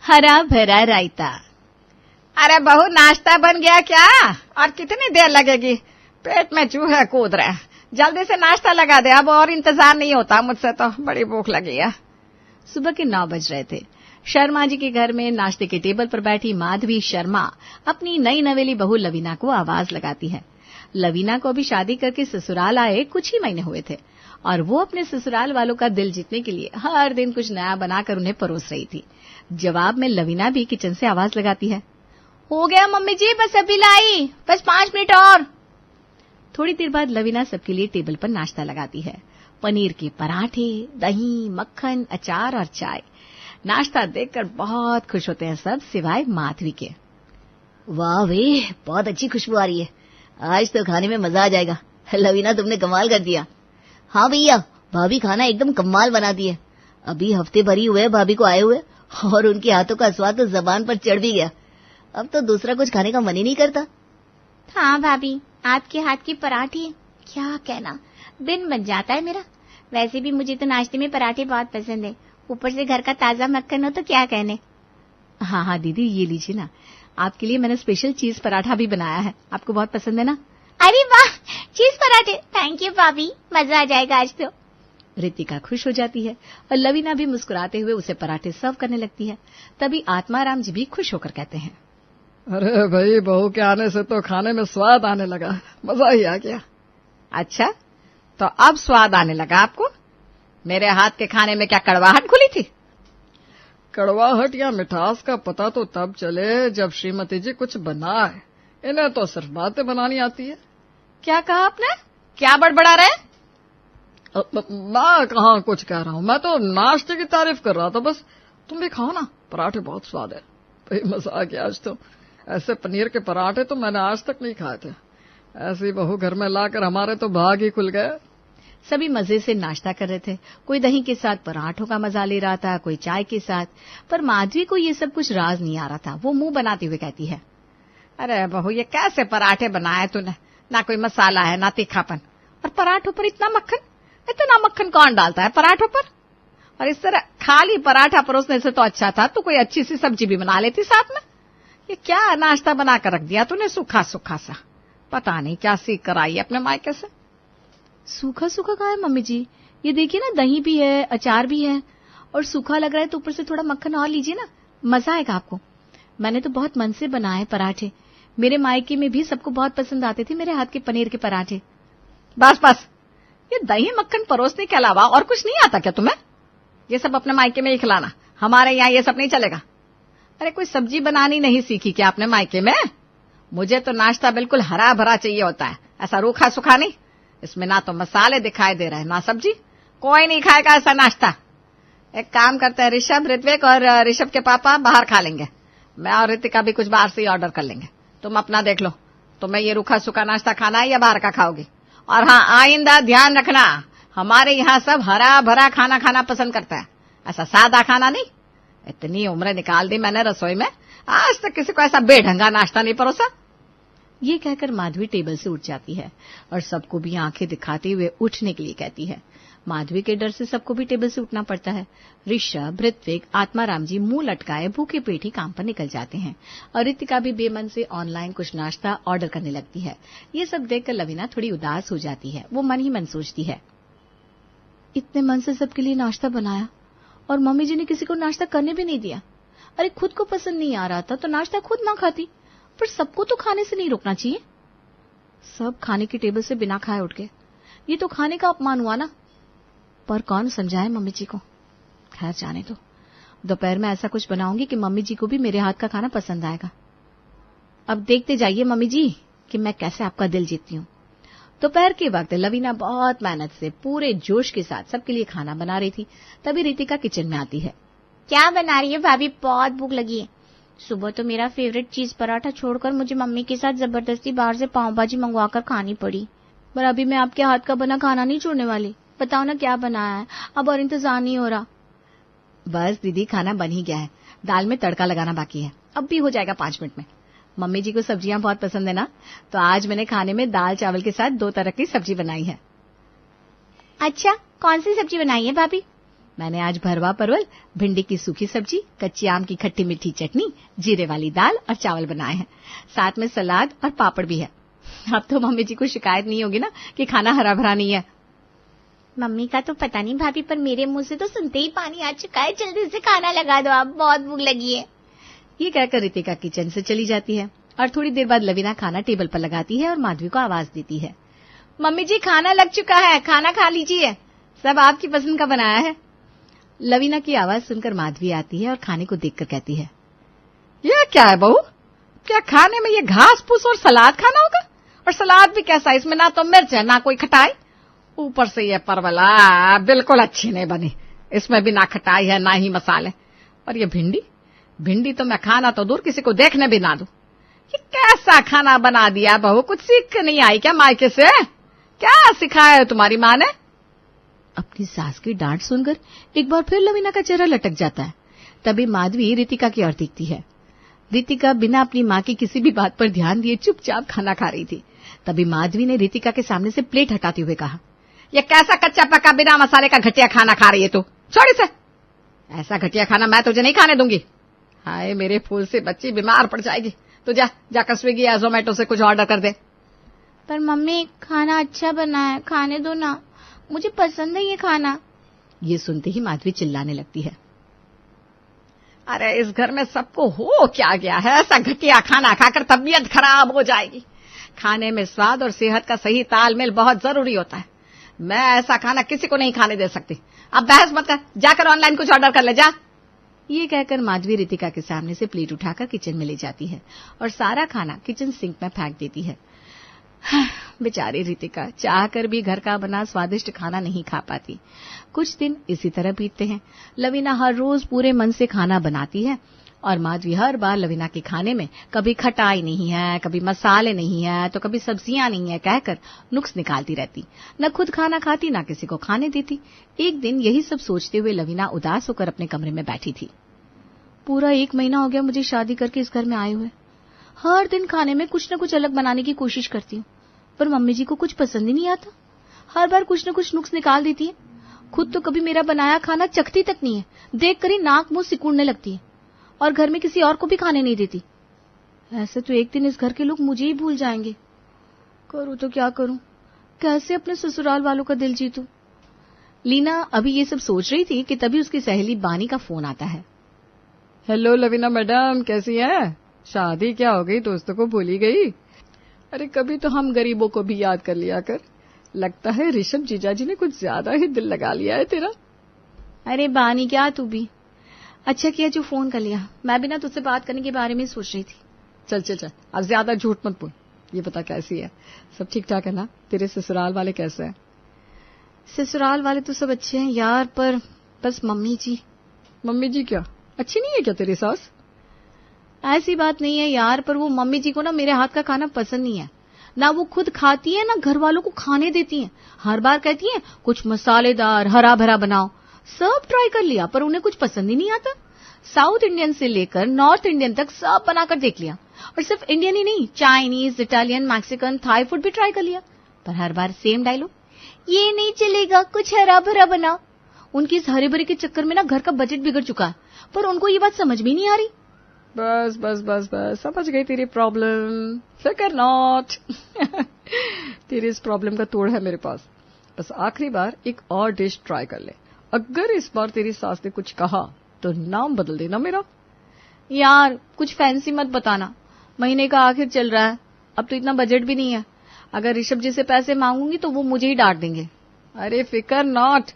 हरा भरा रायता। अरे बहू, नाश्ता बन गया क्या? और कितनी देर लगेगी? पेट में चूहे कूद रहे हैं। जल्दी से नाश्ता लगा दे, अब और इंतजार नहीं होता मुझसे, तो बड़ी भूख लगी है। सुबह के 9 बज रहे थे। शर्मा जी के घर में नाश्ते के टेबल पर बैठी माधवी शर्मा अपनी नई नवेली बहू लवीना को आवाज लगाती है। लवीना को अभी शादी करके ससुराल आए कुछ ही महीने हुए थे और वो अपने ससुराल वालों का दिल जीतने के लिए हर दिन कुछ नया बनाकर उन्हें परोस रही थी। जवाब में लवीना भी किचन से आवाज लगाती है, हो गया मम्मी जी, बस अभी लाई, बस 5 मिनट और। थोड़ी देर बाद लवीना सबके लिए टेबल पर नाश्ता लगाती है। पनीर के पराठे, दही, मक्खन, अचार और चाय। नाश्ता देखकर बहुत खुश होते हैं सब, सिवाय माधवी के। वाह वे, बहुत अच्छी खुशबू आ रही है। आज तो खाने में मजा आ जाएगा। लवीना, तुमने कमाल कर दिया। हाँ भैया, भाभी खाना एकदम कमाल बनाती है। अभी हफ्ते भर ही हुए भाभी को आए हुए और उनके हाथों का स्वाद तो जबान पर चढ़ भी गया। अब तो दूसरा कुछ खाने का मन ही नहीं करता। हाँ भाभी, आपके हाथ की पराठे, क्या कहना, दिन बन जाता है मेरा। वैसे भी मुझे तो नाश्ते में पराठे बहुत पसंद है, ऊपर से घर का ताजा मक्खन हो तो क्या कहने। हाँ हाँ दीदी, ये लीजिए ना, आपके लिए मैंने स्पेशल चीज पराठा भी बनाया है, आपको बहुत पसंद है ना? अरे वाह, चीज पराठे, थैंक यू भाभी, मजा आ जाएगा आज तो। रितिका खुश हो जाती है और लवीना भी मुस्कुराते हुए उसे पराठे सर्व करने लगती है। तभी आत्माराम जी भी खुश होकर कहते हैं, अरे भाई, बहू के आने से तो खाने में स्वाद आने लगा, मजा ही आ गया। अच्छा, तो अब स्वाद आने लगा आपको? मेरे हाथ के खाने में क्या कड़वाहट खुली थी? कड़वाहट या मिठास का पता तो तब चले जब श्रीमती जी कुछ बनाए। इन्हें तो सिर्फ बातें बनानी आती है। क्या कहा आपने? क्या बड़बड़ा रहे? मैं कहाँ कुछ कह रहा हूँ, मैं तो नाश्ते की तारीफ कर रहा था बस। तुम भी खाओ ना, पराठे बहुत स्वाद है। भाई मजा आ गया आज तो। ऐसे पनीर के पराठे तो मैंने आज तक नहीं खाए थे। ऐसी बहू घर में लाकर हमारे तो भाग ही खुल गए। सभी मजे से नाश्ता कर रहे थे। कोई दही के साथ पराठों का मजा ले रहा था, कोई चाय के साथ। पर माधवी को ये सब कुछ राज नहीं आ रहा था। वो मुंह बनाते हुए कहती है, अरे बहू, ये कैसे पराठे बनाए तूने? ना कोई मसाला है, ना तीखापन, और पराठों पर इतना मक्खन। इतना मक्खन कौन डालता है पराठों पर? और इस तरह खाली पराठा परोसने से तो अच्छा था तो कोई अच्छी सी सब्जी भी बना लेती साथ में। ये क्या नाश्ता बनाकर रख दिया तूने, सूखा सूखा सा। पता नहीं क्या सीख कर आई अपने मायके से। सूखा सूखा कहा है मम्मी जी? ये देखिए ना, दही भी है, अचार भी है, और सूखा लग रहा है तो ऊपर से थोड़ा मक्खन और लीजिए ना, मजा आएगा आपको। मैंने तो बहुत मन से बनाए पराठे। मेरे मायके में भी सबको बहुत पसंद आते थे मेरे हाथ के पनीर के पराठे। बस बस, ये दही मक्खन परोसने के अलावा और कुछ नहीं आता क्या तुम्हें? ये सब अपने मायके में ही खिलाना, हमारे यहाँ ये सब नहीं चलेगा। अरे कोई सब्जी बनानी नहीं सीखी क्या अपने मायके में? मुझे तो नाश्ता बिल्कुल हरा भरा चाहिए होता है, ऐसा रूखा सूखा नहीं। इसमें ना तो मसाले दिखाई दे रहे हैं, ना सब्जी। कोई नहीं खाएगा ऐसा नाश्ता। एक काम करते हैं, ऋषभ, ऋत्विक और ऋषभ के पापा बाहर खा लेंगे। मैं और ऋतिका भी कुछ बाहर से ही ऑर्डर कर लेंगे। तुम अपना देख लो, तुम्हें ये रूखा सूखा नाश्ता खाना है या बाहर का खाओगी? और हाँ, आइंदा ध्यान रखना, हमारे यहाँ सब हरा भरा खाना खाना पसंद करता है, ऐसा सादा खाना नहीं। इतनी उम्र निकाल दी मैंने रसोई में, आज तक किसी को ऐसा बेढंगा नाश्ता नहीं परोसा। ये कहकर माधवी टेबल से उठ जाती है और सबको भी आंखें दिखाते हुए उठने के लिए कहती है। माधवी के डर से सबको भी टेबल से उठना पड़ता है। ऋषभ, ऋत्विक, आत्माराम जी मुंह लटकाए भूखे पेट ही काम पर निकल जाते हैं और रितिका भी बेमन से ऑनलाइन कुछ नाश्ता ऑर्डर करने लगती है। ये सब देखकर लवीना थोड़ी उदास हो जाती है। वो मन ही मन सोचती है, इतने मन से सबके लिए नाश्ता बनाया और मम्मी जी ने किसी को नाश्ता करने भी नहीं दिया। अरे खुद को पसंद नहीं आ रहा था तो नाश्ता खुद ना खाती, पर सबको तो खाने से नहीं रोकना चाहिए। सब खाने की टेबल से बिना खाए उठ गए, ये तो खाने का अपमान हुआ ना। पर कौन समझाए मम्मी जी को। खैर जाने दो, दोपहर में ऐसा कुछ बनाऊंगी कि मम्मी जी को भी मेरे हाथ का खाना पसंद आएगा। अब देखते जाइए मम्मी जी कि मैं कैसे आपका दिल जीतती हूँ। दोपहर के वक्त लवीना बहुत मेहनत से पूरे जोश के साथ सबके लिए खाना बना रही थी। तभी रितिका किचन में आती है। क्या बना रही है भाभी? बहुत भूख लगी है। सुबह तो मेरा फेवरेट चीज पराठा छोड़कर मुझे मम्मी के साथ जबरदस्ती बाहर से पाव भाजी मंगवाकर खानी पड़ी। पर अभी मैं आपके हाथ का बना खाना नहीं छोड़ने वाली। बताओ ना क्या बनाया है, अब और इंतजार नहीं हो रहा। बस दीदी, खाना बन ही गया है, दाल में तड़का लगाना बाकी है, अब भी हो जाएगा 5 मिनट में। मम्मी जी को सब्जियां बहुत पसंद है ना, तो आज मैंने खाने में दाल चावल के साथ 2 तरह की सब्जी बनाई है। अच्छा, कौन सी सब्जी बनाई है भाभी? मैंने आज भरवा परवल, भिंडी की सूखी सब्जी, कच्ची आम की खट्टी मीठी चटनी, जीरे वाली दाल और चावल बनाए हैं। साथ में सलाद और पापड़ भी है। अब तो मम्मी जी को शिकायत नहीं होगी ना कि खाना हरा भरा नहीं है। मम्मी का तो पता नहीं भाभी, पर मेरे मुंह से तो सुनते ही पानी आ चुका है। जल्दी से खाना लगा दो, आप बहुत भूख लगी है। ये कहकर रितिका किचन से चली जाती है और थोड़ी देर बाद लवीना खाना टेबल पर लगाती है और माधवी को आवाज देती है, मम्मी जी खाना लग चुका है, खाना खा लीजिए, सब आपकी पसंद का बनाया है। लवीना की आवाज सुनकर माधवी आती है और खाने को देखकर कहती है, ये क्या है बहू, क्या खाने में ये घास फूस और सलाद खाना होगा? और सलाद भी कैसा, इसमें ना तो मिर्च है ना कोई खटाई, ऊपर से ये परवल बिल्कुल अच्छी नहीं बनी, इसमें भी ना खटाई है ना ही मसाले। और ये भिंडी तो मैं खाना तो दूर किसी को देखने भी ना दूं। ये कैसा खाना बना दिया बहू, कुछ सीख नहीं आई क्या मायके से? क्या सिखाया है तुम्हारी माँ ने? अपनी सास की डांट सुनकर एक बार फिर लवीना का चेहरा लटक जाता है। तभी माधवी रितिका की ओर देखती है। रितिका बिना अपनी माँ की किसी भी बात पर ध्यान दिए चुपचाप खाना खा रही थी। तभी माधवी ने रितिका के सामने से प्लेट हटाते हुए कहा, ये कैसा कच्चा पक्का बिना मसाले का घटिया खाना खा रही है तू? छोड़ इसे, ऐसा घटिया खाना मैं तुझे नहीं खाने दूंगी। हाय मेरे फूल से बच्ची बीमार पड़ जाएगी। तो जाकर स्विगी या जोमेटो से कुछ ऑर्डर कर दे। पर मम्मी खाना अच्छा बना है, खाने दो ना, मुझे पसंद है ये खाना। ये सुनते ही माधवी चिल्लाने लगती है, अरे इस घर में सबको हो क्या गया है, ऐसा घटिया खाना खाकर तबीयत खराब हो जाएगी। खाने में स्वाद और सेहत का सही तालमेल बहुत जरूरी होता है। मैं ऐसा खाना किसी को नहीं खाने दे सकती। अब बहस मत कर, जाकर ऑनलाइन कुछ ऑर्डर कर ले जा। ये कहकर माधवी रितिका के सामने से प्लेट उठाकर किचन में ले जाती है और सारा खाना किचन सिंक में फेंक देती है। बेचारी रितिका चाहकर भी घर का बना स्वादिष्ट खाना नहीं खा पाती। कुछ दिन इसी तरह बीतते हैं। लवीना हर रोज पूरे मन से खाना बनाती है और माधवी हर बार लवीना के खाने में कभी खटाई नहीं है, कभी मसाले नहीं है, तो कभी सब्जियां नहीं है कहकर नुक्स निकालती रहती। न खुद खाना खाती, न किसी को खाने देती। एक दिन यही सब सोचते हुए लवीना उदास होकर अपने कमरे में बैठी थी। पूरा 1 महीना हो गया मुझे शादी करके इस घर में आए हुए। हर दिन खाने में कुछ न कुछ अलग बनाने की कोशिश करती हूँ, पर मम्मी जी को कुछ पसंद ही नहीं आता। हर बार कुछ न कुछ नुक्स निकाल देती है। खुद तो कभी मेरा बनाया खाना चखती तक नहीं है, देख कर ही नाक मुंह सिकुड़ने लगती है और घर में किसी और को भी खाने नहीं देती। ऐसे तो एक दिन इस घर के लोग मुझे ही भूल जाएंगे। करूं तो क्या करूं, कैसे अपने ससुराल वालों का दिल जीतूं। लीना अभी ये सब सोच रही थी कि तभी उसकी सहेली बानी का फोन आता है। हेलो लवीना मैडम, कैसी हैं? शादी क्या हो गई, दोस्तों को भूल ही गई? अरे कभी तो हम गरीबों को भी याद कर लिया कर। लगता है ऋषभ जीजाजी ने कुछ ज्यादा ही दिल लगा लिया है तेरा। अरे बानी क्या तू भी, अच्छा किया जो फोन कर लिया, मैं भी ना तुझसे बात करने के बारे में सोच रही थी। चल अब ज्यादा झूठ मत बोल। ये बता कैसी है, सब ठीक ठाक है ना? तेरे ससुराल वाले कैसे हैं? ससुराल वाले तो सब अच्छे हैं यार, पर बस मम्मी जी क्या अच्छी नहीं है क्या तेरी सास? ऐसी बात नहीं है यार, पर वो मम्मी जी को ना मेरे हाथ का खाना पसंद नहीं है। ना वो खुद खाती है ना घर वालों को खाने देती है। हर बार कहती है कुछ मसालेदार हरा भरा बनाओ। सब ट्राई कर लिया पर उन्हें कुछ पसंद ही नहीं आता। साउथ इंडियन से लेकर नॉर्थ इंडियन तक सब बनाकर देख लिया, और सिर्फ इंडियन ही नहीं, Chinese, Italian, Mexican, Thai food भी ट्राई कर लिया, पर हर बार सेम डायलॉग, ये नहीं चलेगा, कुछ हरा भरा बनाओ। उनकी इस हरे भरे के चक्कर में ना घर का बजट बिगड़ चुका है, पर उनको ये बात समझ भी नहीं आ रही। बस समझ गई तेरी प्रॉब्लम, फिकर नॉट। तेरी इस प्रॉब्लम का तोड़ है मेरे पास। बस आखिरी बार एक और डिश ट्राई कर ले। अगर इस बार तेरी सास ने कुछ कहा तो नाम बदल देना मेरा। यार कुछ फैंसी मत बताना, महीने का आखिर चल रहा है, अब तो इतना बजट भी नहीं है। अगर ऋषभ जी से पैसे मांगूंगी तो वो मुझे ही डांट देंगे। अरे फिकर नॉट,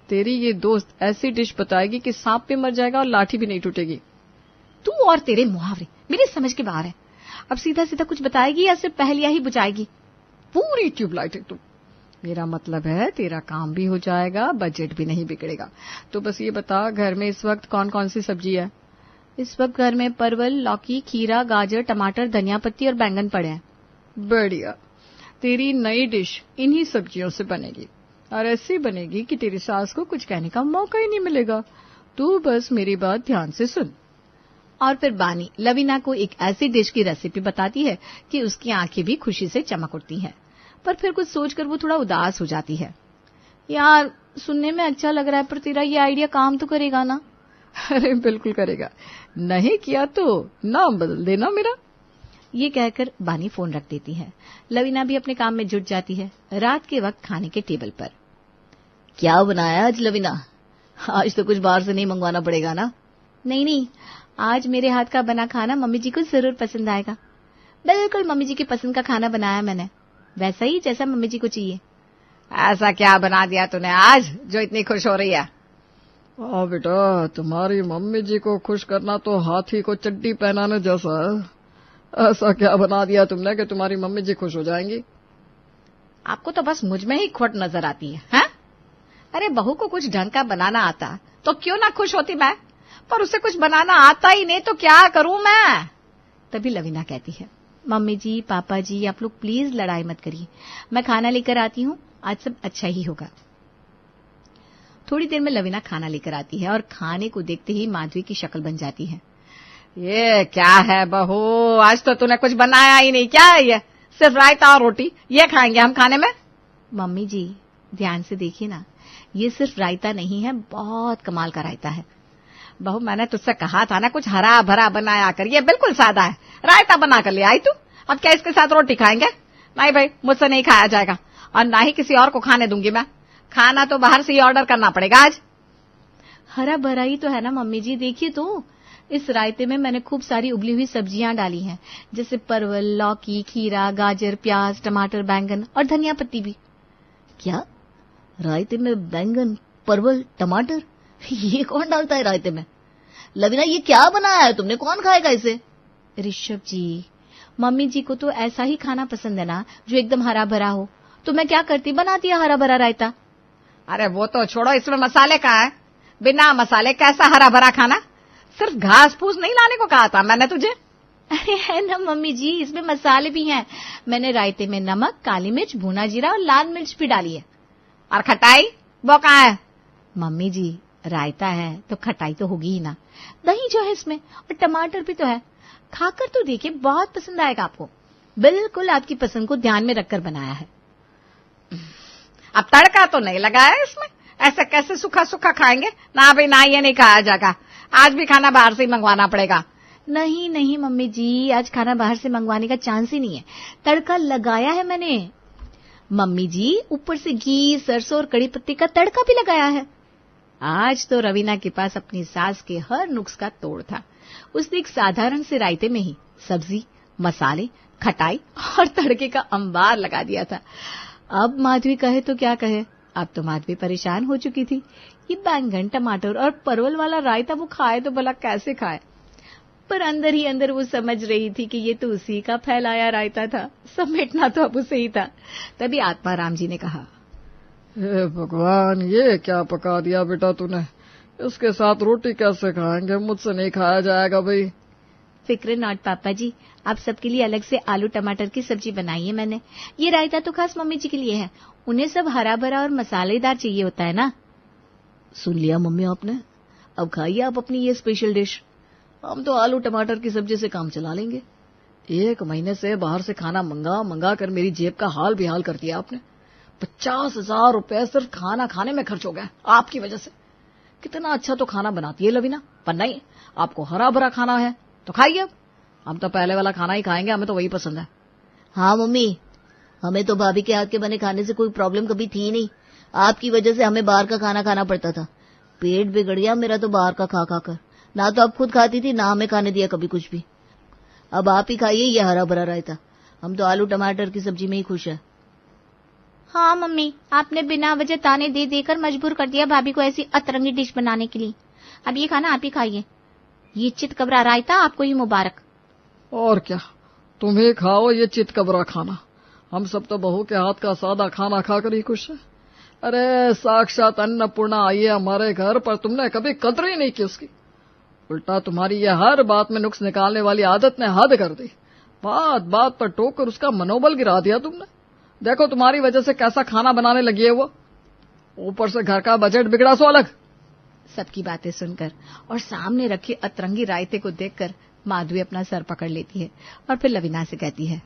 तेरी ये दोस्त ऐसी डिश बताएगी कि सांप भी मर जाएगा और लाठी भी नहीं टूटेगी। तू और तेरे मुहावरे मेरी समझ के बाहर है। अब सीधा सीधा कुछ बताएगी या सिर्फ पहेलियां ही बुझाएगी? पूरी ट्यूबलाइट है तू। मेरा मतलब है तेरा काम भी हो जाएगा, बजट भी नहीं बिगड़ेगा। तो बस ये बता, घर में इस वक्त कौन कौन सी सब्जी है? इस वक्त घर में परवल, लौकी, खीरा, गाजर, टमाटर, धनिया पत्ती और बैंगन पड़े हैं। बढ़िया, तेरी नई डिश इन्हीं सब्जियों से बनेगी, और ऐसी बनेगी कि तेरी सास को कुछ कहने का मौका ही नहीं मिलेगा। तू बस मेरी बात ध्यान से सुन। और फिर बानी लवीना को एक ऐसी डिश की रेसिपी बताती है कि उसकी आंखें भी खुशी से चमक उठती हैं, पर फिर कुछ सोचकर वो थोड़ा उदास हो जाती है। यार सुनने में अच्छा लग रहा है, पर तेरा ये आइडिया काम तो करेगा ना? अरे बिल्कुल करेगा, नहीं किया तो नाम बदल देना मेरा। ये कहकर बानी फोन रख देती है। लवीना भी अपने काम में जुट जाती है। रात के वक्त खाने के टेबल पर। क्या बनाया आज लवीना? आज तो कुछ बाहर से नहीं मंगवाना पड़ेगा ना? नहीं, आज मेरे हाथ का बना खाना मम्मी जी को जरूर पसंद आएगा। बिल्कुल मम्मी जी की पसंद का खाना बनाया मैंने, वैसा ही जैसा मम्मी जी को चाहिए। ऐसा क्या बना दिया तूने आज जो इतनी खुश हो रही है? बेटा, तुम्हारी मम्मी जी को खुश करना तो हाथी को चड्डी पहनाने जैसा है। ऐसा क्या बना दिया तुमने कि तुम्हारी मम्मी जी खुश हो जाएंगी? आपको तो बस मुझ में ही खोट नजर आती है, हैं? अरे बहू को कुछ ढंग का बनाना आता तो क्यों ना खुश होती मैं, पर उसे कुछ बनाना आता ही नहीं तो क्या करूं मैं? तभी लवीना कहती है, मम्मी जी, पापा जी, आप लोग प्लीज लड़ाई मत करिए, मैं खाना लेकर आती हूँ, आज सब अच्छा ही होगा। थोड़ी देर में लवीना खाना लेकर आती है और खाने को देखते ही माधवी की शक्ल बन जाती है। ये क्या है बहू, आज तो तूने कुछ बनाया ही नहीं, क्या है ये? सिर्फ रायता और रोटी, ये खाएंगे हम खाने में? मम्मी जी ध्यान से देखिए ना, ये सिर्फ रायता नहीं है, बहुत कमाल का रायता है। बहू मैंने तुझसे कहा था ना कुछ हरा भरा बनाया कर, ये बिल्कुल सादा है, रायता बना कर ले आई तू। अब क्या इसके साथ रोटी खाएंगे? नहीं भाई, मुझसे नहीं खाया जाएगा और ना ही किसी और को खाने दूंगी मैं। खाना तो बाहर से ही ऑर्डर करना पड़ेगा आज। हरा भरा ही तो है ना मम्मी जी, देखिए तो इस रायते में मैंने खूब सारी उबली हुई सब्जियां डाली हैं, जैसे परवल, लौकी, खीरा, गाजर, प्याज, टमाटर, बैंगन और धनिया पत्ती भी। क्या रायते में बैंगन, परवल, टमाटर? ये कौन डालता है रायते में? लवीना, ये क्या बनाया है तुमने? कौन खाएगा इसे? ऋषभ जी, मम्मी जी को तो ऐसा ही खाना पसंद है ना, जो एकदम हरा भरा हो, तो मैं क्या करती, बनाती है हरा भरा रायता। अरे वो तो छोड़ो, इसमें मसाले कहाँ है? बिना मसाले कैसा हरा भरा खाना? सिर्फ घास फूस नहीं लाने को कहा था मैंने तुझे। अरे है ना मम्मी जी, इसमें मसाले भी हैं। मैंने रायते में नमक, काली मिर्च, भुना जीरा और लाल मिर्च भी डाली है। और खटाई वो कहाँ है? मम्मी जी रायता है तो खटाई तो होगी ही ना। दही जो है इसमें, और टमाटर भी तो है, खाकर तो देखिए, बहुत पसंद आएगा आपको। बिल्कुल आपकी पसंद को ध्यान में रखकर बनाया है। अब तड़का तो नहीं लगाया इसमें, ऐसे कैसे सूखा सूखा खाएंगे? ना भाई ना, ये नहीं खाया जाएगा, आज भी खाना बाहर से ही मंगवाना पड़ेगा। नहीं मम्मी जी, आज खाना बाहर से मंगवाने का चांस ही नहीं है, तड़का लगाया है मैंने। मम्मी जी ऊपर से घी, सरसों और कड़ी पत्ते का तड़का भी लगाया है। आज तो रवीना के पास अपनी सास के हर नुक्स का तोड़ था। उसने एक साधारण से रायते में ही सब्जी, मसाले, खटाई और तड़के का अंबार लगा दिया था। अब माधवी कहे तो क्या कहे, अब तो माधवी परेशान हो चुकी थी। ये बैंगन, टमाटर और परवल वाला रायता वो खाए तो भला कैसे खाए, पर अंदर ही अंदर वो समझ रही थी कि ये तो उसी का फैलाया रायता था, समेटना तो अब उसे ही था। तभी आत्माराम जी ने कहा, हे भगवान, ये क्या पका दिया बेटा तूने, इसके साथ रोटी कैसे खाएंगे? मुझसे नहीं खाया जाएगा भाई। फिक्र नॉट पापा जी, आप सबके लिए अलग से आलू टमाटर की सब्जी बनाई है मैंने। ये रायता तो खास मम्मी जी के लिए है, उन्हें सब हरा भरा और मसालेदार चाहिए होता है ना। सुन लिया मम्मी आपने, अब खाइए आप अपनी ये स्पेशल डिश। हम तो आलू टमाटर की सब्जी से काम चला लेंगे। 1 महीने से बाहर से खाना मंगा कर मेरी जेब का हाल बेहाल कर दिया आपने। 50,000 रुपए सिर्फ खाना खाने में खर्च हो गया आपकी वजह से। कितना अच्छा तो खाना बनाती है लवीना, पर नहीं, आपको हरा भरा खाना है तो खाइए। अब हम तो पहले वाला खाना ही खाएंगे, हमें तो वही पसंद है। हाँ मम्मी, हमें तो भाभी के हाथ के बने खाने से कोई प्रॉब्लम कभी थी नहीं। आपकी वजह से हमें बाहर का खाना खाना पड़ता था। पेट बिगड़ गया मेरा तो बाहर का खा खा कर। ना तो आप खुद खाती थी, ना हमें खाने दिया कभी कुछ भी। अब आप ही खाइए ये हरा भरा रायता, हम तो आलू टमाटर की सब्जी में ही खुश है। हाँ मम्मी, आपने बिना वजह ताने दे देकर मजबूर कर दिया भाभी को ऐसी अतरंगी डिश बनाने के लिए। अब ये खाना आप ही खाइए, ये चितकबरा रायता आपको ही मुबारक। और क्या, तुम्हें खाओ ये चितकबरा खाना, हम सब तो बहू के हाथ का सादा खाना खाकर ही खुश है। अरे साक्षात अन्नपूर्णा आई है हमारे घर पर, तुमने कभी कदर ही नहीं की उसकी। उल्टा तुम्हारी ये हर बात में नुक्स निकालने वाली आदत ने हद कर दी। बात बात पर टोक कर उसका मनोबल गिरा दिया तुमने। देखो तुम्हारी वजह से कैसा खाना बनाने लगी है वो, ऊपर से घर का बजट बिगड़ा सो अलग। सबकी बातें सुनकर और सामने रखे अतरंगी रायते को देखकर माधवी अपना सर पकड़ लेती है और फिर लवीना से कहती है,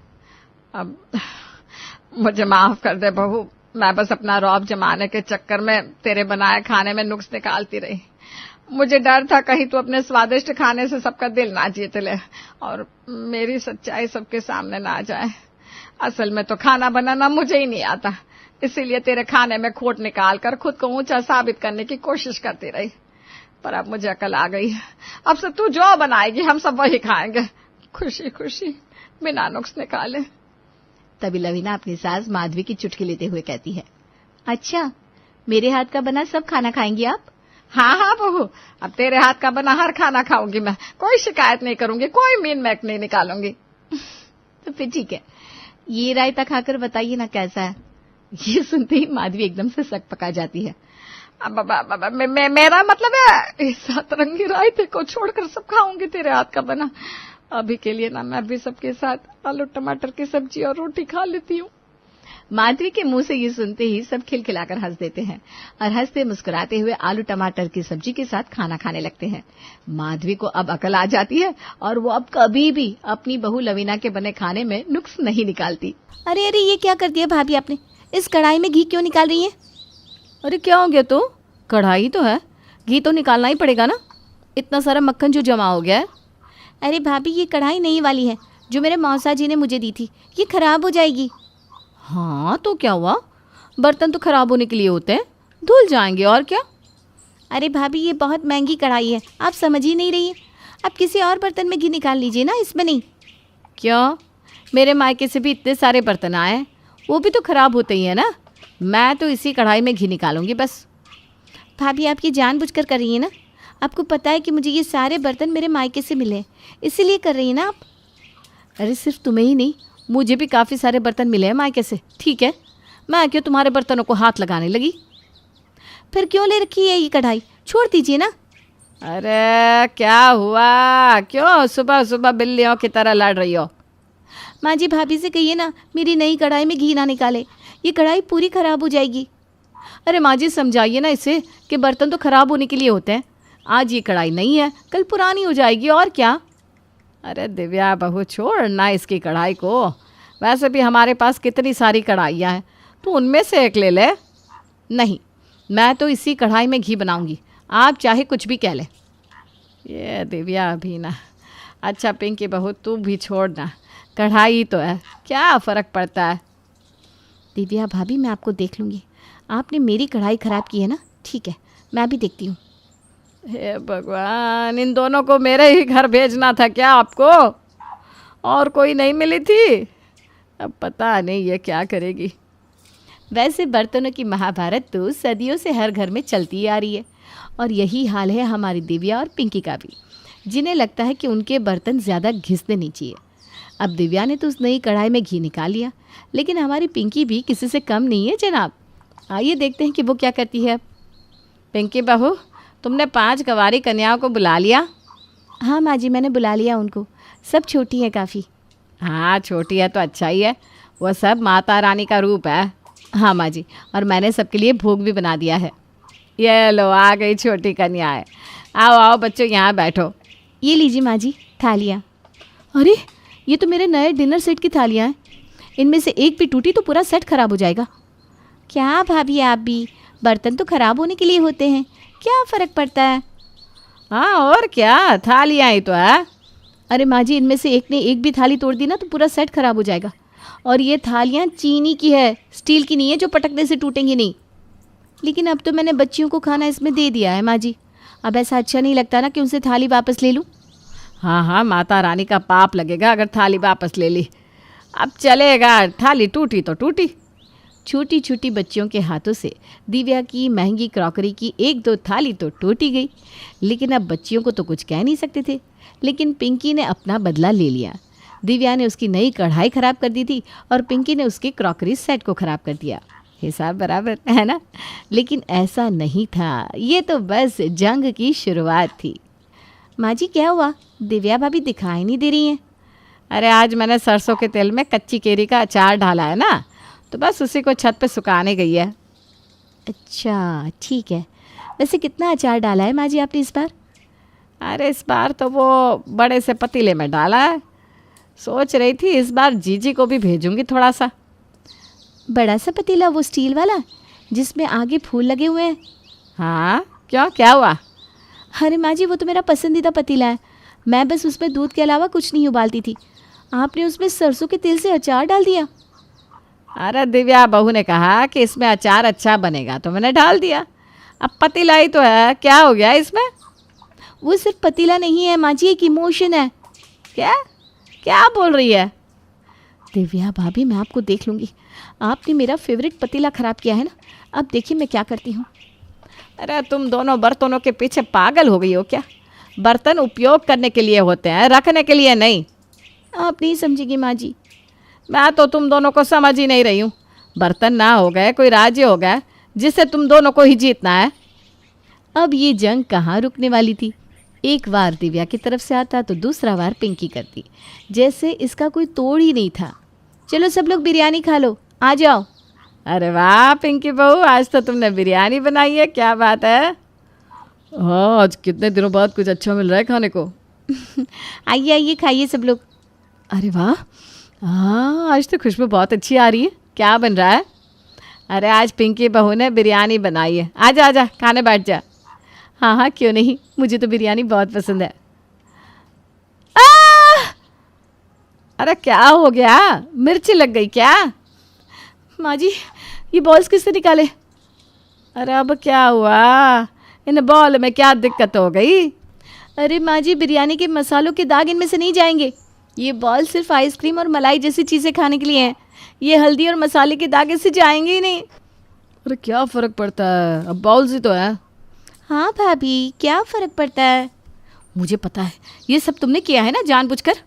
अब मुझे माफ कर दे बहू, मैं बस अपना रौब जमाने के चक्कर में तेरे बनाए खाने में नुक्स निकालती रही। मुझे डर था कहीं तू अपने स्वादिष्ट खाने से सबका दिल ना जीत ले और मेरी सच्चाई सबके सामने ना आ जाए। असल में तो खाना बनाना मुझे ही नहीं आता, इसीलिए तेरे खाने में खोट निकाल कर खुद को ऊंचा साबित करने की कोशिश करती रही। पर अब मुझे अकल आ गई, अब से तू जो बनाएगी हम सब वही खाएंगे, खुशी खुशी, बिना नुक्स निकाले। तभी लवीना अपनी सास माधवी की चुटकी लेते हुए कहती है, अच्छा मेरे हाथ का बना सब खाना खाएंगी आप? हाँ हाँ बहू, अब तेरे हाथ का बना हर खाना खाऊंगी मैं, कोई शिकायत नहीं करूंगी, कोई मीन मैक नहीं निकालूंगी। तो फिर ठीक है, ये रायता खाकर बताइए ना कैसा है। ये सुनते ही माधवी एकदम से सक पका जाती है। मेरा मतलब है इस सतरंगी रायते को छोड़कर सब खाऊंगी तेरे हाथ का बना। अभी के लिए ना मैं भी सबके साथ आलू टमाटर की सब्जी और रोटी खा लेती हूँ। माधवी के मुंह से ये सुनते ही सब खिलखिलाकर हंस देते हैं और हंसते मुस्कुराते हुए आलू टमाटर की सब्जी के साथ खाना खाने लगते हैं। माधवी को अब अकल आ जाती है और वो अब कभी भी अपनी बहू लवीना के बने खाने में नुक्स नहीं निकालती। अरे अरे ये क्या कर दिया भाभी आपने, इस कढ़ाई में घी क्यों निकाल रही है? अरे क्या हो गया? तो कढ़ाई तो है, घी तो निकालना ही पड़ेगा ना, इतना सारा मक्खन जो जमा हो गया है। अरे भाभी ये कढ़ाई नई वाली है जो मेरे मौसा जी ने मुझे दी थी, ये खराब हो जाएगी। हाँ तो क्या हुआ, बर्तन तो खराब होने के लिए होते हैं, धुल जाएंगे और क्या। अरे भाभी ये बहुत महंगी कढ़ाई है, आप समझ ही नहीं रही है। आप किसी और बर्तन में घी निकाल लीजिए ना, इसमें नहीं। क्या? मेरे मायके से भी इतने सारे बर्तन आए, वो भी तो खराब होते ही है ना। मैं तो इसी कढ़ाई में घी निकालूंगी बस। भाभी आप ये जानबूझकर कर रही है ना, आपको पता है कि मुझे ये सारे बर्तन मेरे मायके से मिले, इसीलिए कर रही है ना आप। अरे सिर्फ तुम्हें ही नहीं, मुझे भी काफ़ी सारे बर्तन मिले हैं मायके से, ठीक है। मैं क्यों तुम्हारे बर्तनों को हाथ लगाने लगी? फिर क्यों ले रखी है ये कढ़ाई, छोड़ दीजिए ना। अरे क्या हुआ, क्यों सुबह सुबह बिल्लियों की तरह लड़ रही हो? माँ जी भाभी से कहिए ना मेरी नई कढ़ाई में घी ना निकाले, ये कढ़ाई पूरी खराब हो जाएगी। अरे माँ जी समझाइए ना इसे कि बर्तन तो खराब होने के लिए होते हैं। आज ये कढ़ाई नहीं है, कल पुरानी हो जाएगी और क्या। अरे दिव्या बहू छोड़ ना इसकी कढ़ाई को, वैसे भी हमारे पास कितनी सारी कढ़ाइयाँ हैं, तो उनमें से एक ले ले। नहीं, मैं तो इसी कढ़ाई में घी बनाऊंगी, आप चाहे कुछ भी कह ले। ये दिव्या अभी ना, अच्छा पिंकी बहू तू भी छोड़ ना, कढ़ाई तो है, क्या फ़र्क पड़ता है। दिव्या भाभी मैं आपको देख लूँगी, आपने मेरी कढ़ाई ख़राब की है ना, ठीक है मैं भी देखती हूँ। हे भगवान, इन दोनों को मेरे ही घर भेजना था क्या आपको? और कोई नहीं मिली थी? अब पता नहीं ये क्या करेगी। वैसे बर्तनों की महाभारत तो सदियों से हर घर में चलती आ रही है और यही हाल है हमारी दिव्या और पिंकी का भी, जिन्हें लगता है कि उनके बर्तन ज़्यादा घिसने नहीं चाहिए। अब दिव्या ने तो उस नई कढ़ाई में घी निकाल लिया, लेकिन हमारी पिंकी भी किसी से कम नहीं है जनाब। आइए देखते हैं कि वो क्या करती है। पिंकी बहू, तुमने 5 गंवारी कन्याओं को बुला लिया? हाँ माँ जी मैंने बुला लिया उनको, सब छोटी है काफ़ी। हाँ छोटी है तो अच्छा ही है, वो सब माता रानी का रूप है। हाँ माँ जी, और मैंने सबके लिए भोग भी बना दिया है। ये लो आ गई छोटी कन्याएं, आओ आओ बच्चों यहाँ बैठो। ये लीजिए माँ जी थालियाँ। अरे ये तो मेरे नए डिनर सेट की थालियाँ हैं, इनमें से एक भी टूटी तो पूरा सेट खराब हो जाएगा। क्या भाभी आप भी, बर्तन तो खराब होने के लिए होते हैं, क्या फ़र्क पड़ता है। हाँ और क्या, थालियाँ ही तो है। अरे माँ जी इनमें से एक ने एक भी थाली तोड़ दी ना तो पूरा सेट खराब हो जाएगा। और ये थालियाँ चीनी की है, स्टील की नहीं है जो पटकने से टूटेंगी नहीं। लेकिन अब तो मैंने बच्चियों को खाना इसमें दे दिया है माँ जी, अब ऐसा अच्छा नहीं लगता ना कि उनसे थाली वापस ले लूँ। हाँ हाँ माता रानी का पाप लगेगा अगर थाली वापस ले ली। अब चलेगा, थाली टूटी तो टूटी। छोटी छोटी बच्चियों के हाथों से दिव्या की महंगी क्रॉकरी की 1-2 थाली तो टूटी गई, लेकिन अब बच्चियों को तो कुछ कह नहीं सकते थे। लेकिन पिंकी ने अपना बदला ले लिया। दिव्या ने उसकी नई कढ़ाई खराब कर दी थी और पिंकी ने उसके क्रॉकरी सेट को खराब कर दिया। हिसाब बराबर है ना? लेकिन ऐसा नहीं था, ये तो बस जंग की शुरुआत थी। माँ जी क्या हुआ, दिव्या भाभी दिखाई नहीं दे रही हैं। अरे आज मैंने सरसों के तेल में कच्ची केरी का अचार डाला है ना, तो बस उसी को छत पे सुखाने गई है। अच्छा ठीक है, वैसे कितना अचार डाला है माँ जी आपने इस बार? अरे इस बार तो वो बड़े से पतीले में डाला है, सोच रही थी इस बार जीजी को भी भेजूंगी थोड़ा सा। बड़ा सा पतीला, वो स्टील वाला जिसमें आगे फूल लगे हुए हैं। हाँ, क्यों, क्या हुआ? अरे माँ जी, वो तो मेरा पसंदीदा पतीला है। मैं बस उसमें दूध के अलावा कुछ नहीं उबालती थी। आपने उसमें सरसों के तेल से अचार डाल दिया। अरे दिव्या, बहू ने कहा कि इसमें अचार अच्छा बनेगा तो मैंने डाल दिया। अब पतीला ही तो है, क्या हो गया इसमें? वो सिर्फ पतीला नहीं है माँ जी, एक इमोशन है। क्या क्या बोल रही है? दिव्या भाभी, मैं आपको देख लूँगी। आपने मेरा फेवरेट पतीला ख़राब किया है ना, अब देखिए मैं क्या करती हूँ। अरे तुम दोनों बर्तनों के पीछे पागल हो गई हो क्या? बर्तन उपयोग करने के लिए होते हैं, रखने के लिए नहीं। आप नहीं समझेगी माँ जी। मैं तो तुम दोनों को समझ ही नहीं रही हूँ। बर्तन ना हो गए, कोई राज्य हो गया जिससे तुम दोनों को ही जीतना है। अब ये जंग कहाँ रुकने वाली थी। एक वार दिव्या की तरफ से आता तो दूसरा वार पिंकी करती, जैसे इसका कोई तोड़ ही नहीं था। चलो सब लोग बिरयानी खा लो, आ जाओ। अरे वाह पिंकी बहू, आज तो तुमने बिरयानी बनाई है, क्या बात है। हाँ, आज कितने दिनों बाद कुछ अच्छा मिल रहा है खाने को। आइए आइए, खाइए सब लोग। अरे वाह, हाँ आज तो खुशबू बहुत अच्छी आ रही है। क्या बन रहा है? अरे आज पिंकी बहू ने बिरयानी बनाई है। आजा आजा, खाने बैठ जा। हाँ हाँ, क्यों नहीं, मुझे तो बिरयानी बहुत पसंद है। अरे क्या हो गया, मिर्ची लग गई क्या? माँ जी, ये बॉल्स किससे निकाले? अरे अब क्या हुआ, इन बॉल में क्या दिक्कत हो गई? अरे माँ जी, बिरयानी के मसालों के दाग इनमें से नहीं जाएंगे। ये बॉल सिर्फ आइसक्रीम और मलाई जैसी चीज़ें खाने के लिए हैं। ये हल्दी और मसाले के दाग इससे जाएंगे ही नहीं। अरे क्या फ़र्क पड़ता है, अब बॉल्स ही तो है। हाँ भाभी, क्या फ़र्क पड़ता है? मुझे पता है, ये सब तुमने किया है ना जानबूझकर।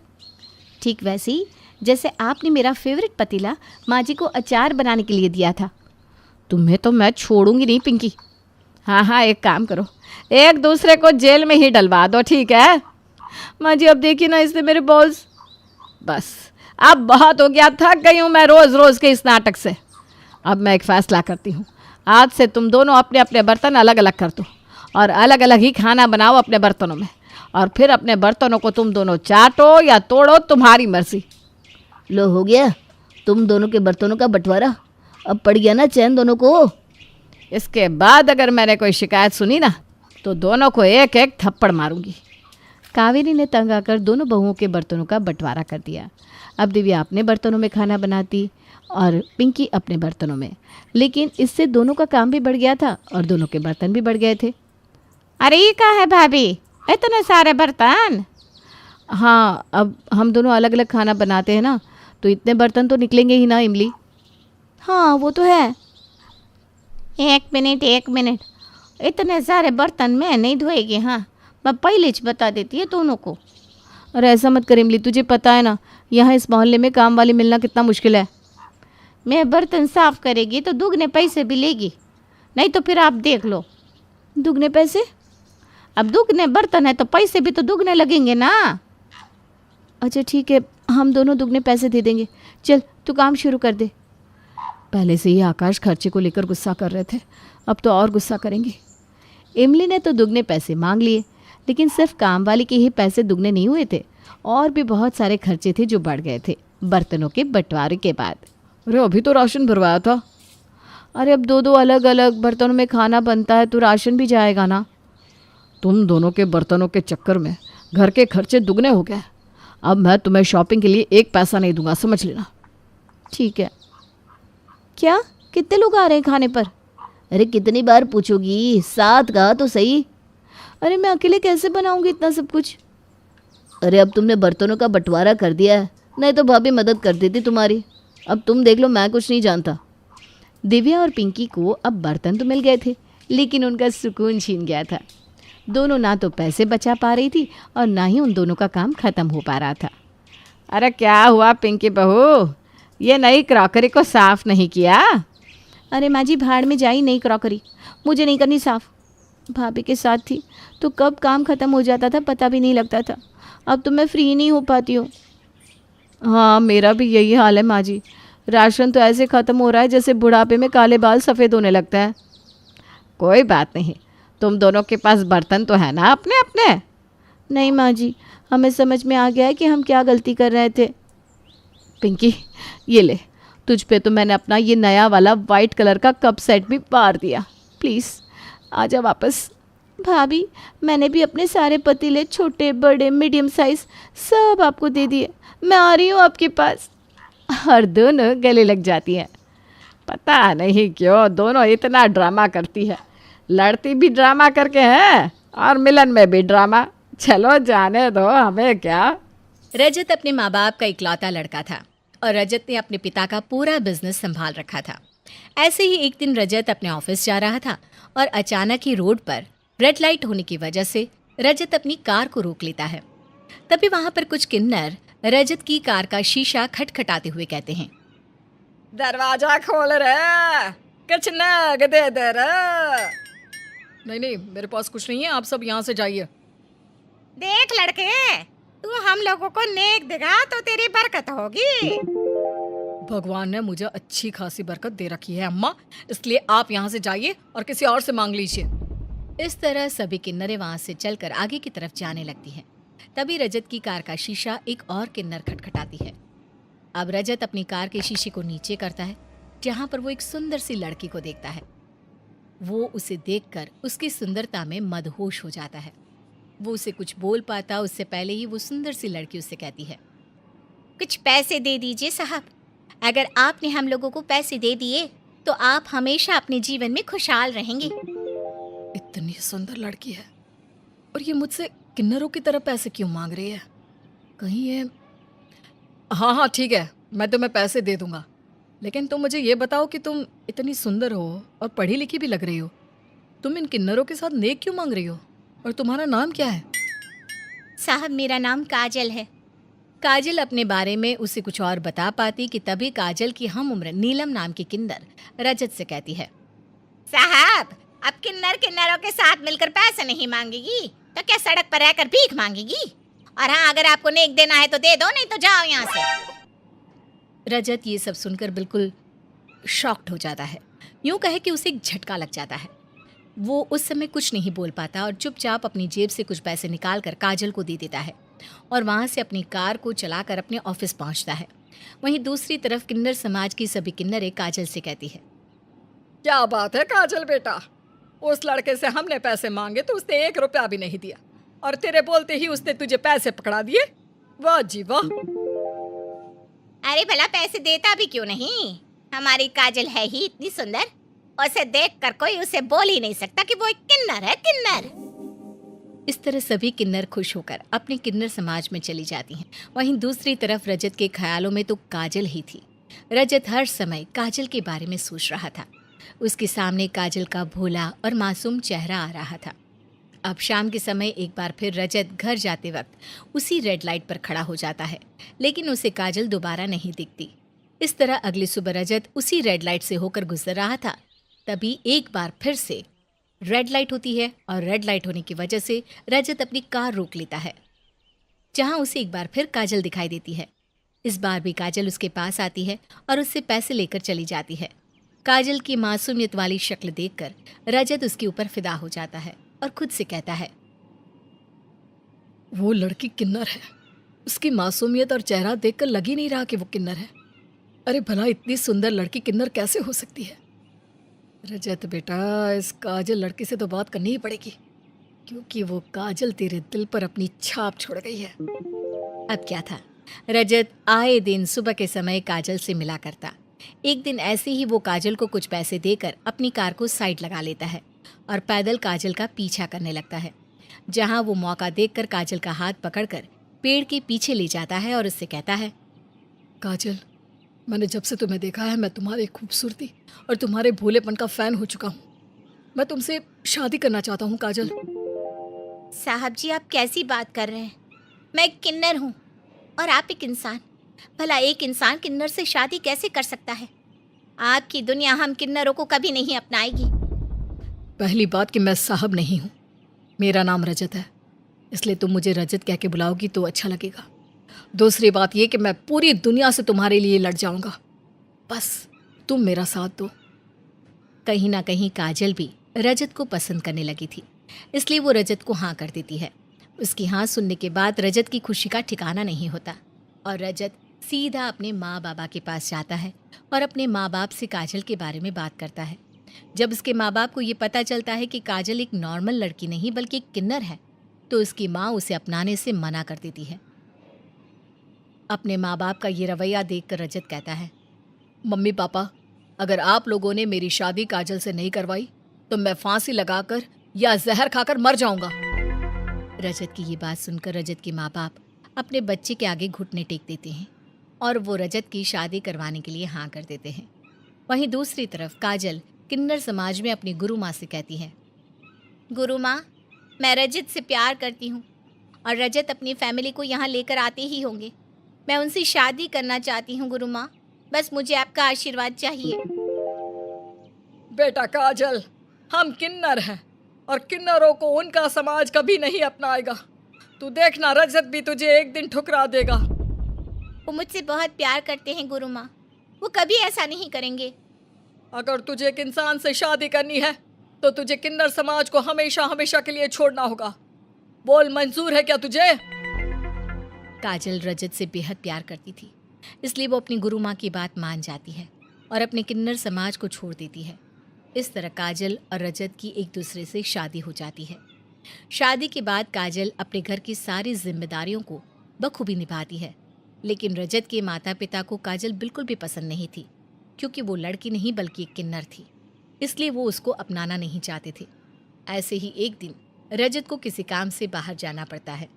ठीक वैसे ही जैसे आपने मेरा फेवरेट पतीला माँ जी को अचार बनाने के लिए दिया था। तुम्हें तो मैं छोड़ूंगी नहीं पिंकी। हाँ हाँ, एक काम करो, एक दूसरे को जेल में ही डलवा दो, ठीक है? माँ जी अब देखिए ना, इसने मेरे बॉल्स। बस अब बहुत हो गया, थक गई हूँ मैं रोज़ रोज़ के इस नाटक से। अब मैं एक फ़ैसला करती हूँ, आज से तुम दोनों अपने अपने बर्तन अलग अलग कर दो और अलग अलग ही खाना बनाओ अपने बर्तनों में, और फिर अपने बर्तनों को तुम दोनों चाटो या तोड़ो, तुम्हारी मर्जी। लो हो गया तुम दोनों के बर्तनों का बंटवारा, अब पड़ गया ना चैन दोनों को। इसके बाद अगर मैंने कोई शिकायत सुनी ना तो दोनों को एक एक थप्पड़ मारूंगी। कावेरी ने तंग आकर दोनों बहुओं के बर्तनों का बंटवारा कर दिया। अब दिव्या अपने बर्तनों में खाना बनाती और पिंकी अपने बर्तनों में, लेकिन इससे दोनों का काम भी बढ़ गया था और दोनों के बर्तन भी बढ़ गए थे। अरे ये क्या है भाभी, इतने सारे बर्तन? हाँ, अब हम दोनों अलग अलग खाना बनाते हैं ना, तो इतने बर्तन तो निकलेंगे ही ना इमली। हाँ वो तो है। एक मिनट, इतने सारे बर्तन मैं नहीं धोएगी। हाँ, मैं पहले ही बता देती है दोनों को। अरे ऐसा मत कर इमली, तुझे पता है ना यहाँ इस मोहल्ले में काम वाली मिलना कितना मुश्किल है। मैं बर्तन साफ करेगी तो दुगने पैसे भी लेगी, नहीं तो फिर आप देख लो। दुगने पैसे? अब दुगने बर्तन है तो पैसे भी तो दुगने लगेंगे ना। अच्छा ठीक है, हम दोनों दुगने पैसे दे देंगे। चल तू काम शुरू कर दे। पहले से ही आकाश खर्चे को लेकर गुस्सा कर रहे थे, अब तो और गुस्सा करेंगे। इमली ने तो दुगने पैसे मांग लिए, लेकिन सिर्फ काम वाली के ही पैसे दुगने नहीं हुए थे, और भी बहुत सारे खर्चे थे जो बढ़ गए थे बर्तनों के बंटवारे के बाद। अरे अभी तो राशन भरवाया था। अरे अब दो दो अलग अलग बर्तनों में खाना बनता है तो राशन भी जाएगा ना। तुम दोनों के बर्तनों के चक्कर में घर के खर्चे दुगने हो गए। अब मैं तुम्हें शॉपिंग के लिए एक पैसा नहीं दूंगा, समझ लेना। ठीक है। क्या, कितने लोग आ रहे हैं खाने पर? अरे कितनी बार पूछोगी, 7 कहा तो सही। अरे मैं अकेले कैसे बनाऊंगी इतना सब कुछ? अरे अब तुमने बर्तनों का बंटवारा कर दिया है, नहीं तो भाभी मदद कर देती तुम्हारी। अब तुम देख लो, मैं कुछ नहीं जानता। दिव्या और पिंकी को अब बर्तन तो मिल गए थे, लेकिन उनका सुकून छीन गया था। दोनों ना तो पैसे बचा पा रही थी और ना ही उन दोनों का काम खत्म हो पा रहा था। अरे क्या हुआ पिंकी बहू, ये नई क्रॉकरी को साफ नहीं किया? अरे माँ जी, भाड़ में जाई नई क्रॉकरी, मुझे नहीं करनी साफ। भाभी के साथ थी तो कब काम खत्म हो जाता था पता भी नहीं लगता था। अब तो मैं फ्री नहीं हो पाती हूँ। हाँ, मेरा भी यही हाल है माँ जी। राशन तो ऐसे ख़त्म हो रहा है जैसे बुढ़ापे में काले बाल सफ़ेद होने लगता है। कोई बात नहीं, तुम दोनों के पास बर्तन तो है ना अपने अपने। नहीं माँ जी, हमें समझ में आ गया है कि हम क्या गलती कर रहे थे। पिंकी ये ले, तुझ पे तो मैंने अपना ये नया वाला वाइट कलर का कप सेट भी पार दिया। प्लीज़ आ जा वापस। भाभी, मैंने भी अपने सारे पतीले, छोटे बड़े मीडियम साइज, सब आपको दे दिए। मैं आ रही हूँ आपके पास। और दोनों गले लग जाती हैं। पता नहीं क्यों दोनों इतना ड्रामा करती है। लड़ती भी ड्रामा करके है और मिलन में भी ड्रामा। चलो जाने दो, हमें क्या। रजत अपने माँ बाप का इकलौता लड़का था और रजत ने अपने पिता का पूरा बिजनेस संभाल रखा था। ऐसे ही एक दिन रजत अपने ऑफिस जा रहा था और अचानक ही रोड पर रेड लाइट होने की वजह से रजत अपनी कार को रोक लेता है। तभी वहां पर कुछ किन्नर रजत की कार का शीशा खटखटाते हुए कहते हैं, दरवाजा खोल रे, कुछ नग दे दे रे। नहीं, मेरे पास कुछ नहीं है, आप सब यहाँ से जाइए। देख लड़के, तू हम लोगों को नेक दिखा तो तेरी बरकत होगी। भगवान ने मुझे अच्छी खासी बरकत दे रखी है अम्मा, इसलिए आप यहाँ से जाइए और किसी और से मांग लीजिए। इस तरह सभी किन्नरें वहां से चलकर आगे की तरफ जाने लगती हैं। तभी रजत की कार का शीशा एक और किन्नर खटखटाती है। अब रजत अपनी कार के शीशे को नीचे करता है, जहां पर वो एक सुंदर सी लड़की को देखता है। वो उसे देखकर उसकी सुंदरता में मदहोश हो जाता है। वो उसे कुछ बोल पाता उससे पहले ही वो सुंदर सी लड़की उससे कहती है, कुछ पैसे दे दीजिए साहब। अगर आपने हम लोगों को पैसे दे दिए तो आप हमेशा अपने जीवन में खुशहाल रहेंगे। इतनी सुंदर लड़की है और ये मुझसे किन्नरों की तरह पैसे क्यों मांग रही है? कहीं ये... हाँ ठीक है, मैं तुम्हें पैसे दे दूंगा, लेकिन तुम मुझे ये बताओ कि तुम इतनी सुंदर हो और पढ़ी लिखी भी लग रही हो, तुम इन किन्नरों के साथ नेक क्यों मांग रही हो? और तुम्हारा नाम क्या है? साहब, मेरा नाम काजल है। काजल अपने बारे में उसे कुछ और बता पाती कि तभी काजल की हम उम्र नीलम नाम की किन्नर रजत से कहती है, साहब, अब किन्नर किन्नरों के साथ मिलकर पैसे नहीं मांगेगी तो क्या सड़क पर रहकर भीख मांगेगी? और हाँ, अगर आपको नेक देना है तो दे दो, नहीं तो जाओ यहाँ से। रजत ये सब सुनकर बिल्कुल शॉक्ड हो जाता है। यूं कहे कि उसे एक झटका लग जाता है। वो उस समय कुछ नहीं बोल पाता और चुपचाप अपनी जेब से कुछ पैसे निकालकर काजल को दे देता है और वहां से अपनी कार को चलाकर अपने ऑफिस पहुंचता है। वहीं दूसरी तरफ किन्नर समाज की सभी किन्नरें काजल से कहती है, क्या बात है काजल बेटा, उस लड़के से हमने पैसे मांगे तो उसने 1 रुपया भी नहीं दिया और तेरे बोलते ही उसने तुझे पैसे पकड़ा दिए। वाह जी वाह। अरे भला पैसे देता भी क्यों नहीं? हमारी काजल है ही इतनी सुंदर, उसे देखकर कोई उसे बोल ही नहीं सकता कि वो एक किन्नर है, किन्नर। इस तरह सभी किन्नर खुश होकर अपने किन्नर समाज में चली जाती हैं। वहीं दूसरी तरफ रजत के ख्यालों में तो काजल ही थी। रजत हर समय काजल के बारे में सोच रहा था। उसके सामने काजल का भोला और मासूम चेहरा आ रहा था। अब शाम के समय एक बार फिर रजत घर जाते वक्त उसी रेड लाइट पर खड़ा हो जाता है, लेकिन उसे काजल दोबारा नहीं दिखती। इस तरह अगली सुबह रजत उसी रेड लाइट से होकर गुजर रहा था। तभी एक बार फिर से रेड लाइट होती है और रेड लाइट होने की वजह से रजत अपनी कार रोक लेता है, जहां उसे एक बार फिर काजल दिखाई देती है। इस बार भी काजल उसके पास आती है और उससे पैसे लेकर चली जाती है। काजल की मासूमियत वाली शक्ल देखकर रजत उसके ऊपर फिदा हो जाता है और खुद से कहता है, वो लड़की किन्नर है, उसकी मासूमियत और चेहरा देखकर लग ही नहीं रहा कि वो किन्नर है। अरे भला इतनी सुंदर लड़की किन्नर कैसे हो सकती है? रजत बेटा, इस काजल लड़की से तो बात करनी ही पड़ेगी, क्योंकि वो काजल तेरे दिल पर अपनी छाप छोड़ गई है। अब क्या था, रजत आए दिन सुबह के समय काजल से मिला करता। एक दिन ऐसे ही वो काजल को कुछ पैसे देकर अपनी कार को साइड लगा लेता है और पैदल काजल का पीछा करने लगता है, जहां वो मौका देखकर काजल का हाथ पकड़कर पेड़ के पीछे ले जाता है और उससे कहता है, काजल, मैंने जब से तुम्हें देखा है मैं तुम्हारी खूबसूरती और तुम्हारे भोलेपन का फैन हो चुका हूँ। मैं तुमसे शादी करना चाहता हूँ काजल। साहब जी, आप कैसी बात कर रहे हैं? मैं एक किन्नर हूँ और आप एक इंसान। भला एक इंसान किन्नर से शादी कैसे कर सकता है? आपकी दुनिया हम किन्नरों को कभी नहीं अपनाएगी। पहली बात कि मैं साहब नहीं हूँ, मेरा नाम रजत है, इसलिए तुम मुझे रजत कह के बुलाओगी तो अच्छा लगेगा। दूसरी बात ये कि मैं पूरी दुनिया से तुम्हारे लिए लड़ जाऊंगा, बस तुम मेरा साथ दो। कहीं ना कहीं काजल भी रजत को पसंद करने लगी थी, इसलिए वो रजत को हाँ कर देती है। उसकी हाँ सुनने के बाद रजत की खुशी का ठिकाना नहीं होता और रजत सीधा अपने माँ बाबा के पास जाता है और अपने माँ बाप से काजल के बारे में बात करता है। जब उसके माँ बाप को ये पता चलता है कि काजल एक नॉर्मल लड़की नहीं बल्कि एक किन्नर है, तो उसकी माँ उसे अपनाने से मना कर देती है। अपने माँ बाप का ये रवैया देखकर रजत कहता है, मम्मी पापा, अगर आप लोगों ने मेरी शादी काजल से नहीं करवाई तो मैं फांसी लगाकर या जहर खाकर मर जाऊंगा। रजत की ये बात सुनकर रजत के माँ बाप अपने बच्चे के आगे घुटने टेक देते हैं और वो रजत की शादी करवाने के लिए हाँ कर देते हैं। वहीं दूसरी तरफ काजल किन्नर समाज में अपनी गुरु माँ से कहती है, गुरु माँ, मैं रजत से प्यार करती हूँ और रजत अपनी फैमिली को यहाँ लेकर आते ही होंगे। मैं उनसे शादी करना चाहती हूँ गुरु माँ, बस मुझे आपका आशीर्वाद चाहिए। बेटा काजल, हम किन्नर हैं और किन्नरों को उनका समाज कभी नहीं अपनाएगा। तू देखना, रजत भी तुझे एक दिन ठुकरा देगा। वो मुझसे बहुत प्यार करते हैं गुरु माँ, वो कभी ऐसा नहीं करेंगे। अगर तुझे एक इंसान से शादी करनी है तो तुझे किन्नर समाज को हमेशा हमेशा के लिए छोड़ना होगा। बोल, मंजूर है क्या तुझे? काजल रजत से बेहद प्यार करती थी, इसलिए वो अपनी गुरु माँ की बात मान जाती है और अपने किन्नर समाज को छोड़ देती है। इस तरह काजल और रजत की एक दूसरे से शादी हो जाती है। शादी के बाद काजल अपने घर की सारी जिम्मेदारियों को बखूबी निभाती है, लेकिन रजत के माता पिता को काजल बिल्कुल भी पसंद नहीं थी, क्योंकि वो लड़की नहीं बल्कि एक किन्नर थी, इसलिए वो उसको अपनाना नहीं चाहते थे। ऐसे ही एक दिन रजत को किसी काम से बाहर जाना पड़ता है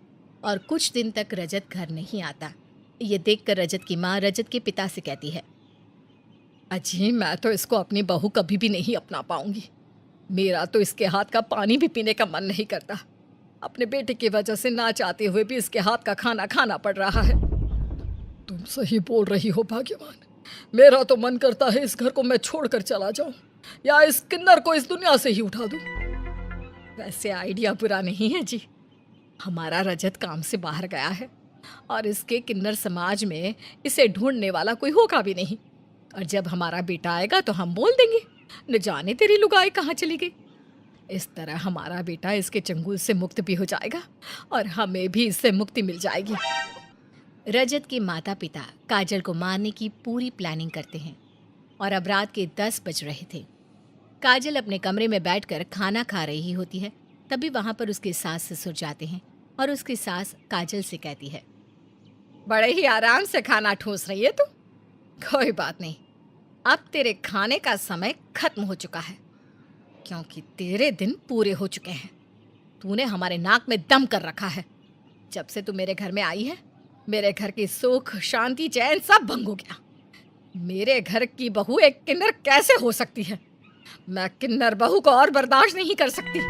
और कुछ दिन तक रजत घर नहीं आता। ये देखकर रजत की माँ रजत के पिता से कहती है, अजी, मैं तो इसको अपनी बहू कभी भी नहीं अपना पाऊंगी। मेरा तो इसके हाथ का पानी भी पीने का मन नहीं करता। अपने बेटे की वजह से ना चाहते हुए भी इसके हाथ का खाना खाना पड़ रहा है। तुम सही बोल रही हो भाग्यवान। मेरा तो मन करता है इस घर को मैं छोड़कर चला जाऊं या इस किन्नर को इस दुनिया से ही उठा दूं। वैसे आइडिया बुरा नहीं है जी। हमारा रजत काम से बाहर गया है और इसके किन्नर समाज में इसे ढूंढने वाला कोई होगा भी नहीं, और जब हमारा बेटा आएगा तो हम बोल देंगे, न जाने तेरी लुगाई कहाँ चली गई। इस तरह हमारा बेटा इसके चंगुल से मुक्त भी हो जाएगा और हमें भी इससे मुक्ति मिल जाएगी। रजत के माता पिता काजल को मारने की पूरी प्लानिंग करते हैं और अब रात के 10 बज रहे थे। काजल अपने कमरे में बैठकर खाना खा रही होती है, तभी वहां पर उसके सास ससुर जाते हैं और उसकी सास काजल से कहती है, बड़े ही आराम से खाना ठूस रही है तू। कोई बात नहीं, अब तेरे खाने का समय खत्म हो चुका है, क्योंकि तेरे दिन पूरे हो चुके हैं। तूने हमारे नाक में दम कर रखा है। जब से तू मेरे घर में आई है, मेरे घर की सुख शांति चैन सब भंग हो गया। मेरे घर की बहू एक किन्नर कैसे हो सकती है? मैं किन्नर बहू को और बर्दाश्त नहीं कर सकती।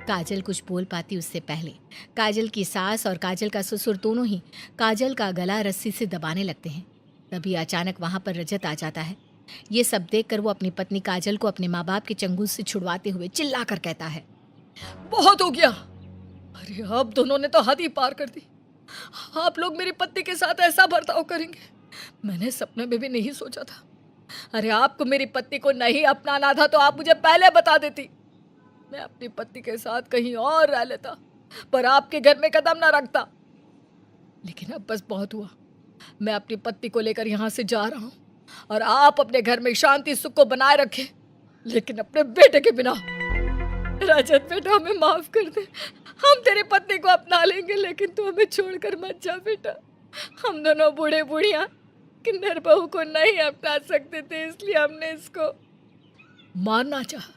काजल कुछ बोल पाती उससे पहले काजल की सास और काजल का ससुर दोनों ही काजल का गला रस्सी से दबाने लगते हैं। तभी अचानक वहां पर रजत आ जाता है। ये सब देखकर वो अपनी पत्नी काजल को अपने माँ बाप के चंगुल से छुड़वाते हुए चिल्लाकर कहता है, बहुत हो गया। अरे अब दोनों ने तो हद ही पार कर दी। आप लोग मेरी पत्नी के साथ ऐसा बर्ताव करेंगे, मैंने सपने में भी नहीं सोचा था। अरे आपको मेरी पत्नी को नहीं अपनाना था तो आप मुझे पहले बता देती। मैं अपनी पत्नी के साथ कहीं और रह लेता, पर आपके घर में कदम ना रखता। लेकिन अब बस बहुत हुआ। मैं अपनी पत्नी को लेकर यहाँ से जा रहा हूँ और आप अपने घर में शांति सुख को बनाए रखें, लेकिन अपने बेटे के बिना। रजत बेटा, हमें माफ कर दे। हम तेरी पत्नी को अपना लेंगे, लेकिन तू हमें छोड़कर मत जा बेटा। हम दोनों बूढ़े बूढ़िया किन्नर बहू को नहीं अपना सकते थे, इसलिए हमने इसको मारना चाहा।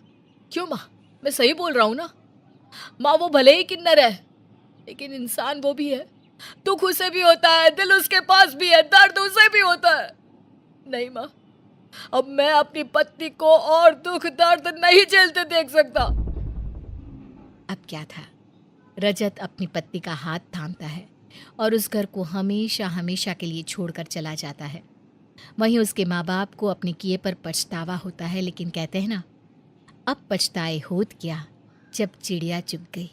क्यों माँ, मैं सही बोल रहा हूँ ना? माँ, वो भले ही किन्नर है, लेकिन इंसान वो भी है। दुख उसे भी होता है, दिल उसके पास भी है, दर्द उसे भी होता है। नहीं माँ, अब मैं अपनी पत्नी को और दुख दर्द नहीं झेलते देख सकता। अब क्या था, रजत अपनी पत्नी का हाथ थामता है और उस घर को हमेशा हमेशा के लिए छोड़कर चला जाता है। वहीं उसके माँ बाप को अपने किए पर पछतावा होता है, लेकिन कहते हैं ना, अब पछताए होत क्या जब चिड़िया चुग गई।